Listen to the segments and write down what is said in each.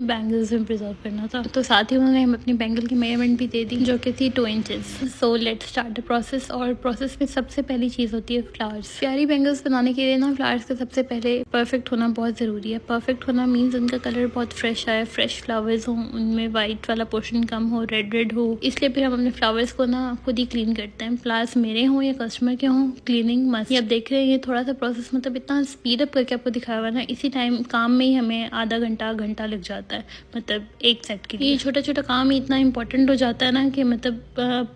Bangles में preserve करना था। तो साथ ही उन्होंने हमें अपनी बैंगल की मेजरमेंट भी दे दी जो कि थी 2 inches. So let's start the process. और प्रोसेस में सबसे पहली चीज़ होती है फ्लावर्स। प्यारी बैंगल्स बनाने के लिए ना फ्लावर्स का सबसे पहले परफेक्ट होना बहुत ज़रूरी है। परफेक्ट होना मीन्स उनका कलर बहुत फ्रेश आए, फ्रेश फ्लावर्स हों, उनमें वाइट वाला पोर्शन कम हो, रेड हो। इसलिए फिर हम अपने फ्लावर्स को ना खुद ही क्लीन करते हैं। फ्लावर्स मेरे हों या कस्टमर के हों, क्लीनिंग मस्ट। ये आप देख रहे हैं ये थोड़ा सा प्रोसेस मतलब इतना स्पीड अप करके आपको दिखाया हुआ ना, इसी टाइम काम में ही हमें आधा घंटा लग जाता है, मतलब एक सेट के लिए। ये छोटा छोटा काम ही इतना इंपॉर्टेंट हो जाता है ना कि मतलब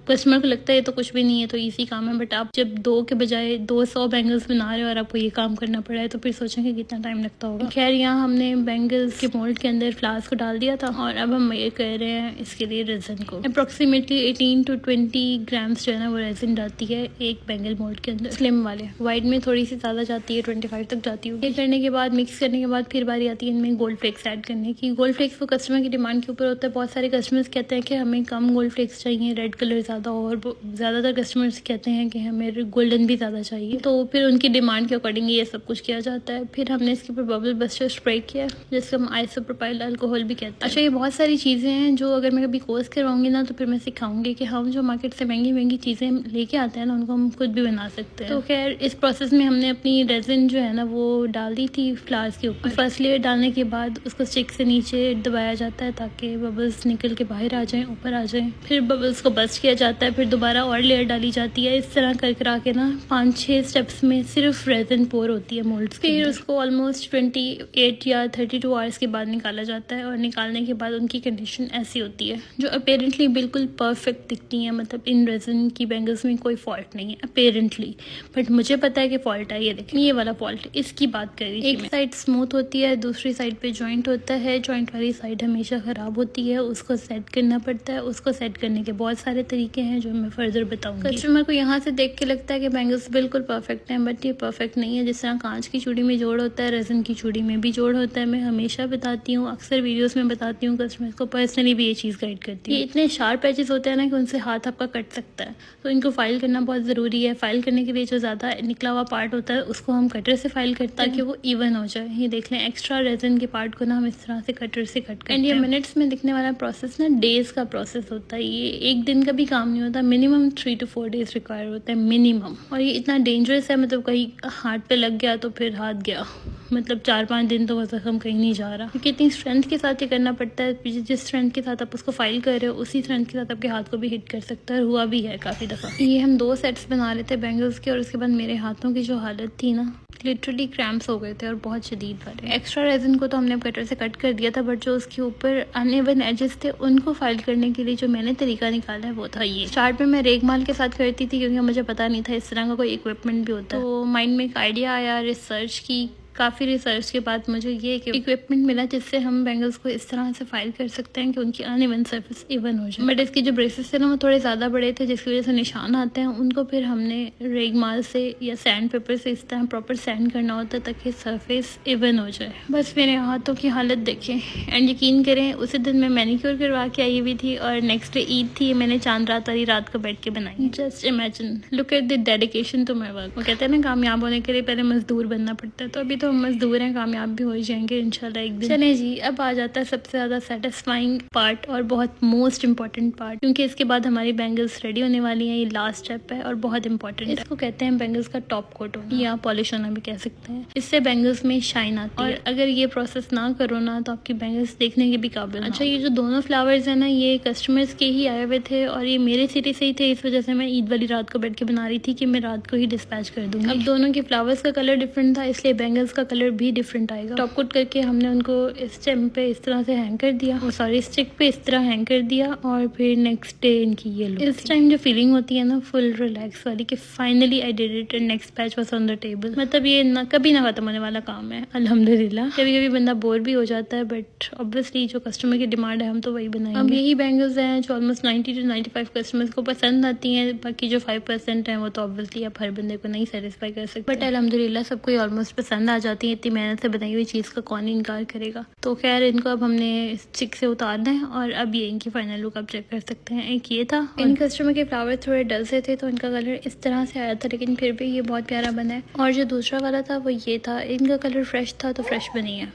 कस्टमर को लगता है ये तो कुछ भी नहीं है, तो इजी काम है। बट आप जब 2 के बजाय 200 बैंगल्स बना रहे हो और आपको ये काम करना पड़ा है तो फिर सोचेंगे कितना टाइम लगता होगा। खैर यहाँ हमने बैंगल्स के मोल्ड के अंदर फ्लावर्स को डाल दिया था और अब हम ये कर रहे हैं इसके लिए रेजिन को। अप्रोक्सीमेटली 18 to 20 ग्राम्स जो है ना वो रेजिन डालती है एक बैंगल मोल्ड के अंदर। स्लिम वाले वाइट में थोड़ी सी ज़्यादा जाती है, 25 तक जाती है। ये करने के बाद मिक्स करने के बाद फिर बारी आती है इनमें गोल्ड फ्लेक्स ऐड करने की। गोल्ड फ्लेक्स वो कस्टमर की डिमांड के ऊपर होता है। बहुत सारे कस्टमर्स कहते हैं कि हमें कम गोल्ड फ्लेक्स चाहिए, रेड कलर ज़्यादा हो, और ज़्यादातर कस्टमर्स कहते हैं कि हमें गोल्डन भी ज़्यादा चाहिए। तो फिर उनकी डिमांड के अकॉर्डिंग ये सब कुछ किया जाता है। फिर हमने इसके ऊपर बबल बस्टर स्प्रे किया जिसको हम आइसोप्रोपाइल अल्कोहल भी कहते हैं। अच्छा, ये बहुत सारी चीज़ें हैं जो अगर मैं कभी कोर्स करवाऊंगी ना तो फिर मैं सिखाऊंगी कि हम जो मार्केट से महंगी चीज़ें लेके आते हैं ना उनको हम खुद भी बना सकते हैं। तो खैर इस प्रोसेस में हमने अपनी रेजिन जो है ना वो डाल दी थी फ्लावर्स के ऊपर। फर्स्ट लेयर डालने के बाद उसको स्टिक से नीचे दबाया जाता है ताकि बबल्स निकल के बाहर आ जाएं, ऊपर आ जाएं। फिर बबल्स को बस्ट किया जाता है, फिर दोबारा और लेयर डाली जाती है। इस तरह कर करा के ना 5-6 स्टेप्स में सिर्फ रेजिन पोर होती है मोल्ड्स। फिर उसको ऑलमोस्ट 28 या 32 आवर्स के बाद निकाला जाता है और निकालने के बाद उनकी कंडीशन ऐसी होती है जो अपेरेंटली बिल्कुल परफेक्ट दिखती है। मतलब इन रेजिन की बैंगल्स में कोई फॉल्ट नहीं है अपेरेंटली, बट मुझे पता है कि फॉल्ट है। ये देखें, ये वाला फॉल्ट, इसकी बात कर रही थी। एक साइड स्मूथ होती है, दूसरी साइड पे जॉइंट होता है। जॉइंट वाली साइड हमेशा ख़राब होती है, उसको सेट करना पड़ता है। उसको सेट करने के बहुत सारे तरीके हैं जो मैं फर्दर बताऊंगी। कस्टमर को यहाँ से देख के लगता है कि बैंगल्स बिल्कुल परफेक्ट हैं, बट ये परफेक्ट नहीं है। जिस तरह कांच की चूड़ी में जोड़ होता है, रेजिन की चूड़ी में भी जोड़ होता है। मैं हमेशा बताती हूँ, अक्सर वीडियोस में बताती हूँ, कस्टमर्स को पर्सनली भी ये चीज़ गाइड करती हूँ। ये इतने शार्प एजेस होते हैं ना कि उनसे हाथ आपका कट सकता है, तो इनको फाइल करना बहुत ज़रूरी है। फाइल करने के लिए जो ज़्यादा निकला हुआ पार्ट होता है उसको हम कटर से फाइल करते हैं ताकि वो इवन हो जाए। ये देख लें, एक्स्ट्रा रेजिन के पार्ट को ना हम इस तरह से कटर से कट करते हैं। एंड ये मिनट्स में दिखने वाला प्रोसेस ना डेज का प्रोसेस होता है। ये एक दिन का भी काम नहीं होता, मिनिमम 3 to 4 डेज रिक्वायर होता है मिनिमम। और ये इतना डेंजरस है, मतलब कहीं हाथ पे लग गया तो फिर हाथ गया, मतलब 4-5 दिन तो वो जख्म कहीं नहीं जा रहा, क्योंकि इतनी स्ट्रेंथ के साथ ये करना पड़ता है। जिस स्ट्रेंथ के साथ आप उसको फाइल कर रहे हो उसी स्ट्रेंथ के साथ आपके हाथ को भी हिट कर सकता है। हुआ भी है काफ़ी दफ़ा। ये हम 2 सेट्स बना रहे थे बैंगल्स के और उसके बाद मेरे हाथों की जो हालत थी ना, लिटरली क्रैम्प्स हो गए थे और बहुत शदीद वाले। एक्स्ट्रा रेजिन को तो हमने कटर से कट कर दिया था, बट जो उसके ऊपर अनइवन एजेस थे उनको फाइल करने के लिए जो मैंने तरीका निकाला है वो था ये। स्टार्ट में मैं रेगमाल के साथ करती थी क्योंकि मुझे पता नहीं था इस तरह का कोई इक्विपमेंट भी होता है। तो माइंड में एक आइडिया आया, रिसर्च की, काफ़ी रिसर्च के बाद मुझे ये इक्विपमेंट मिला जिससे हम बैंगल्स को इस तरह से फाइल कर सकते हैं कि उनकी अनइवन सरफेस इवन हो जाए। बट इसके जो ब्रेसेस थे ना वो थोड़े ज़्यादा बड़े थे जिसकी वजह से निशान आते हैं। उनको फिर हमने रेगमाल से या सैंड पेपर से इस तरह प्रॉपर सैंड करना होता है ताकि सरफेस इवन हो जाए। बस मेरे हाथों की हालत देखें। एंड यकीन करें उसी दिन मैं मैनिक्योर करवा के आई हुई थी और नेक्स्ट डे ईद थी। मैंने चांद रात वाली रात को बैठ के बनाई। Just imagine, look at the dedication to my work. वो कहते हैं ना कामयाब होने के लिए पहले मजदूर बनना पड़ता है, तो अभी तो हम मजदूर हैं, कामयाब भी हो जाएंगे इंशाल्लाह एक दिन। चलें जी, अब आ जाता है सबसे ज़्यादा सेटिस्फाइंग पार्ट और बहुत मोस्ट इंपॉर्टेंट पार्ट, क्योंकि इसके बाद हमारी बैंगल्स रेडी होने वाली हैं। ये लास्ट स्टेप है और बहुत इंपॉर्टेंट है। इसको कहते हैं बैंगल्स का टॉप कोट होना या पॉलिश होना भी कह सकते हैं। इससे बैंगल्स में शाइन आती है। अगर ये प्रोसेस ना करो ना तो आपकी बैंगल्स देखने के भी काबिल। अच्छा, ये जो दोनों फ्लावर्स है ना ये कस्टमर्स के ही आए हुए थे और ये मेरे सिटी से ही थे, इस वजह से मैं ईद वाली रात को बैठ के बना रही थी कि मैं रात को ही डिस्पैच कर दूंगी। अब दोनों के फ्लावर्स का कलर डिफरेंट था इसलिए बैंगल्स का कलर भी डिफरेंट आएगा। टॉप कोट करके हमने उनको स्टेम पे इस तरह से हैंग कर दिया, स्टिक पे इस तरह हैंग कर दिया और फिर नेक्स्ट डे इनकी ये लुक। इस टाइम जो फीलिंग होती है ना फुल रिलैक्स वाली कि finally I did it and next batch was on the table. मतलब ये ना कभी ना खत्म होने वाला काम है अल्हम्दुलिल्लाह। कभी कभी बंदा बोर भी हो जाता है बट ऑब्वियसली जो कस्टमर की डिमांड है हम तो वही बनाएंगे। अब यही बैंगल्स हैं जो ऑलमोस्ट 90 to 95 कस्टमर्स को पसंद आती हैं। बाकी जो 5% हैं वो तो ऑब्वियसली आप हर बंदे को नहीं सेटिस्फाई कर सकते, बट अल्हम्दुलिल्लाह सबको ऑलमोस्ट पसंद आ जाती है। इतनी मेहनत से बनाई हुई चीज़ का कौन इनकार करेगा। तो खैर इनको अब हमने स्टिक से उतारना है और अब ये इनकी फाइनल लुक आप चेक कर सकते हैं। एक ये था, इन कस्टमर के फ्लावर थोड़े डल से थे तो इनका कलर इस तरह से आया था, लेकिन फिर भी ये बहुत प्यारा बना है। और जो दूसरा वाला था वो ये था, इनका कलर फ्रेश था तो फ्रेश बनी है।